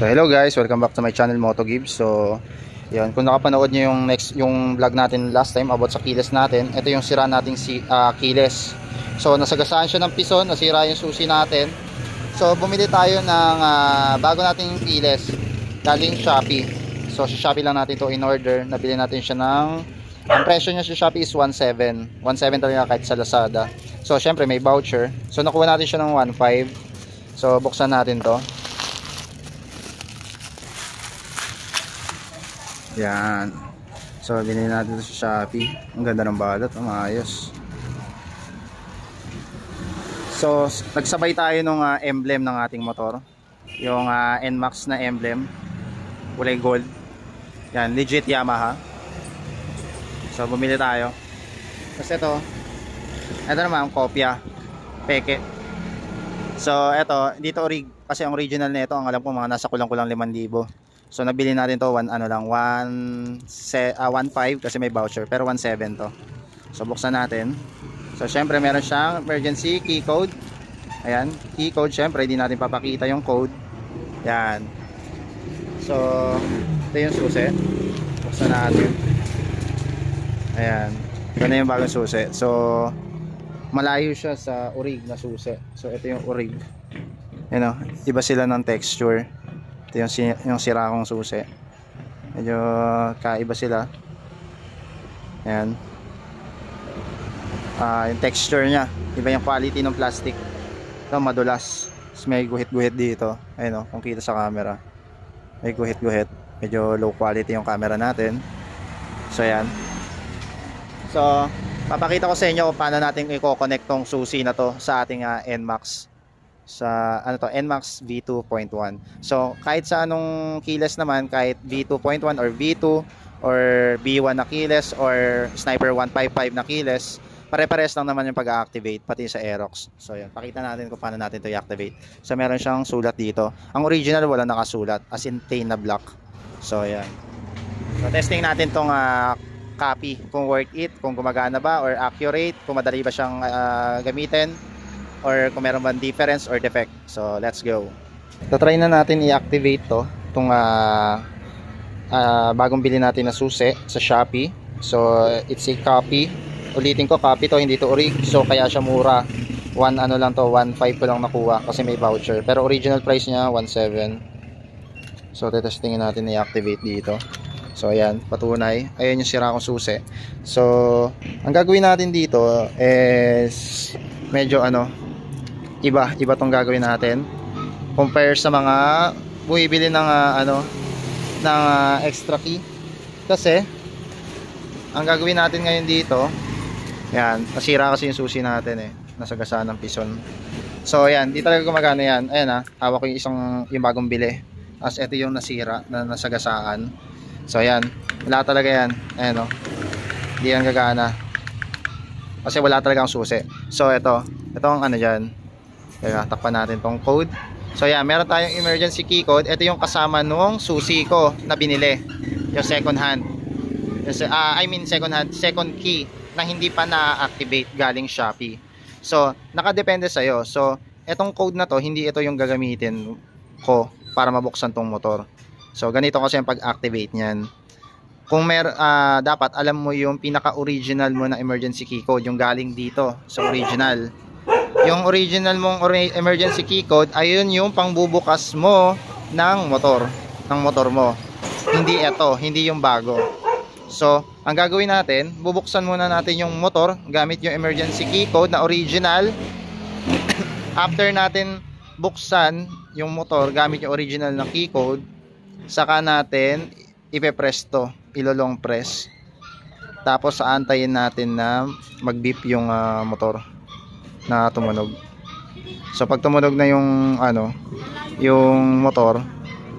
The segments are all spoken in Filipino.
So hello guys, welcome back to my channel Moto Gibbs. So yun, kung nakapanood nyo yung vlog natin last time about sa keyless natin, ito yung sira nating keyless. So nasagasaan siya ng pison, nasira yung susi natin. So bumili tayo ng bago nating keyless galing Shopee. So sa Shopee lang natin to in order. Nabili natin siya ng, ang presyo niya sa Shopee is 1.7 talaga kahit sa Lazada. So syempre may voucher. So nakuha natin siya ng 1.5. So buksan natin to. Yan. So binili natin ito sa Shopee. Ang ganda ng balot, maayos. So nagsabay tayo nung emblem ng ating motor. Yung NMAX na emblem, kulay gold. Yan, legit Yamaha. So bumili tayo. Kasi ito naman ang kopya, peke. So ito, dito kasi ang original nito, ang alam ko mga nasa kulang-kulang 5,000. So nabili natin to 1.5 kasi may voucher, pero 1.7 to. So buksan natin. So syempre meron siyang emergency key code. Ayan, key code, syempre hindi natin papakita yung code. Yan. So ito yung susi. Buksan natin. Ayan. Ito na yung bagong susi. So malayo siya sa orig na susi. So ito yung orig. Ayan o, iba sila ng texture. Ito yung sira kong susi. Medyo kaiba sila. Ayan. Yung texture nya, iba yung quality ng plastic. Ito madulas. May guhit-guhit dito. Ayan o, kung kita sa camera, may guhit-guhit. Medyo low quality yung camera natin. So ayan. So papakita ko sa inyo kung paano natin i-connect tong susi na to sa ating NMAX. Sa NMAX V2.1. So kahit sa anong keyless naman, kahit V2.1 or V2 or B1 na keyless or Sniper 155 na keyless, pare-pares lang naman yung pag-activate pati sa Aerox. So yan, pakita natin kung paano natin to i-activate. So meron siyang sulat dito. Ang original wala nakasulat, as in plain na black. So yan. So testing natin tong copy, kung worth it, kung gumagana ba or accurate, kung madali ba siyang gamitin, or kung meron bang difference or defect. So let's go. Try na natin i-activate to, itong bagong bili natin na susi sa Shopee. So it's a copy. Ulitin ko, copy to, hindi to orig. So kaya siya mura. 1 lang to, 1.5 ko lang nakuha kasi may voucher. Pero original price niya 1.7. So tetestingin natin i-activate dito. So ayan, patunay. Ayan yung sira kong susi. So ang gagawin natin dito is medyo iba tong gagawin natin compare sa mga bumibili ng ng extra key. Kasi ang gagawin natin ngayon dito, yan, nasira kasi yung susi natin nasagasaan ng pison. So ayan, di talaga gumagana yan. Ayan hawak ko yung bagong bili, as ito yung nasira na nasagasaan. So ayan, wala talaga yan. Ayan hindi yan gagana kasi wala talaga ang susi. So itong dyan. Kaya takpan natin tong code. So yeah, meron tayong emergency key code. Ito yung kasama nung susi ko na binili, yung second hand. Second key na hindi pa na-activate galing Shopee. So nakadepende sa'yo. So etong code na to, hindi ito yung gagamitin ko para mabuksan tong motor. So ganito kasi yung pag-activate niyan. Kung dapat alam mo yung pinaka-original mo na emergency key code, yung galing dito sa original. Yung original mong emergency key code, ayun yung pangbubukas mo ng motor mo. Hindi hindi yung bago. So ang gagawin natin, bubuksan muna natin yung motor gamit yung emergency key code na original. After natin buksan yung motor gamit yung original na key code, saka natin ipe-press to, ilo-long press. Tapos aantayin natin na mag-beep yung motor na tumunog. So pag tumunog na yung yung motor,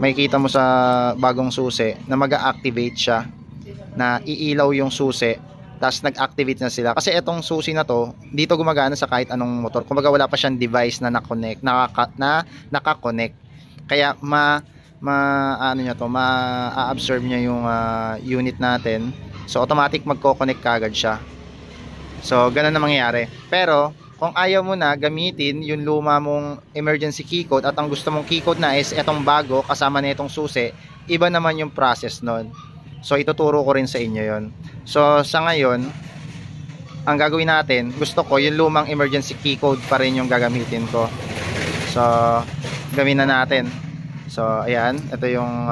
makikita mo sa bagong susi na mag-a-activate siya, na iilaw yung susi, tapos nag-activate na sila. Kasi itong susi na to, dito gumagana sa kahit anong motor. Kumbaga wala pa siyang device na naka-connect. Kaya ma-absorb niya yung unit natin. So automatic magko-connect kagad siya. So ganun na mangyayari. Pero kung ayaw mo na gamitin yung luma mong emergency key code at ang gusto mong key code na is etong bago kasama na itong susi, iba naman yung process nun. So ituturo ko rin sa inyo yon. So sa ngayon, ang gagawin natin, gusto ko yung lumang emergency key code pa rin yung gagamitin ko. So gawin na natin. So ayan, ito yung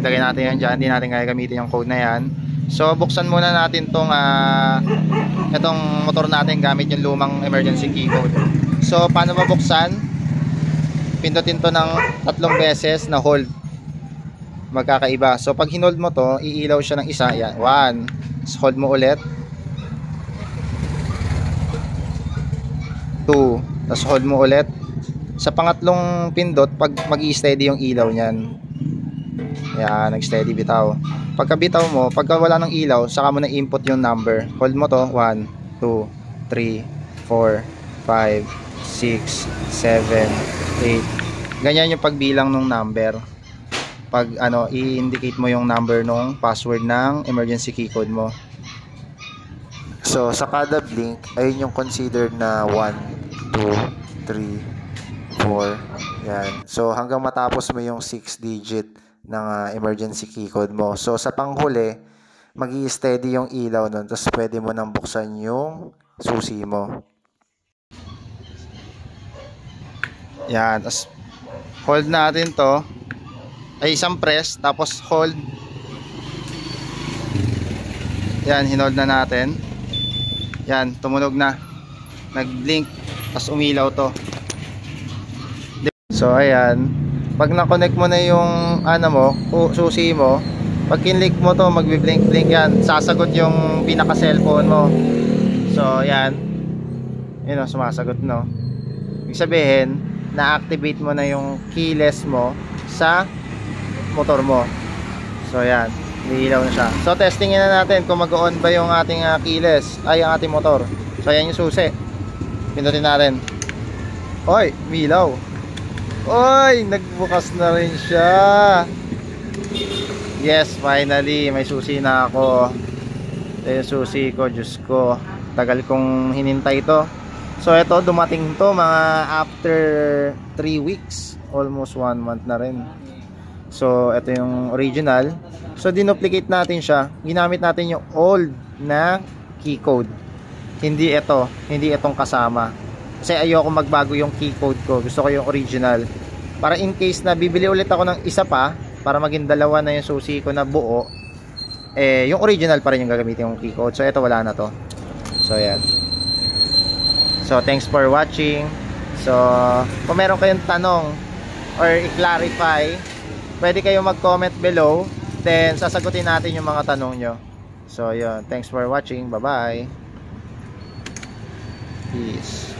lagay natin yan dyan, hindi natin gagamitin yung code na yan. So buksan muna natin tong itong motor natin gamit yung lumang emergency key code. So paano mabuksan? Pindutin to ng 3 beses na hold. Magkakaiba. So pag hinold mo to, iilaw siya ng isa. Yan, 1. So, hold mo ulit. 2. Tapos hold mo ulit. Sa pangatlong pindot, pag mag-i-steady yung ilaw niyan. Yan, nag-steady bitaw. Pagka bitaw mo, pagka wala ng ilaw, saka mo na input yung number. Hold mo to, 1, 2, 3, 4, 5, 6, 7, 8. Ganyan yung pagbilang ng number. Pag i-indicate mo yung number nung password ng emergency key code mo. So sa kada blink, ayun yung considered na 1, 2, 3, 4. Yan. So hanggang matapos mo yung 6 digit ng emergency key code mo. So sa panghuli, magi-steady yung ilaw nun. Tapos pwede mo nang buksan yung susi mo. Yan. Tapos hold natin to. Ay, isang press, tapos hold. Yan, hinold na natin. Yan, tumunog na. Nag-blink, tapos umilaw to. So, ayan. Pag na-connect mo na yung susi mo, pag kinlik mo to, magbi-blink-blink yan. Sasagot yung pinaka-cellphone mo. So, yan. Yun o, sumasagot, no? Ibig sabihin, na-activate mo na yung keyless mo sa motor mo. So yan, iilaw na siya. So testingin na natin kung mag-on ba yung ating keyless, ay ang ating motor. So yan yung susi. Pindutin natin. Oy, umilaw. Oy, nagbukas na rin siya. Yes, finally, may susi na ako. Ito yung susi ko, Diyos ko. Tagal kong hinintay to. So ito, dumating to mga after 3 weeks. Almost 1 month na rin. So, ito yung original. So, dinuplicate natin siya. Ginamit natin yung old na key code. Hindi ito. Hindi itong kasama. Kasi ayoko magbago yung key code ko. Gusto ko yung original. Para in case na bibili ulit ako ng isa pa, para maging dalawa na yung susi ko na buo, yung original pa rin yung gagamitin yung key code. So, ito wala na to. So, yan. So, thanks for watching. So, kung meron kayong tanong or i-clarify, pwede kayong mag-comment below, then sasagutin natin yung mga tanong nyo. So yun, thanks for watching, bye bye, peace.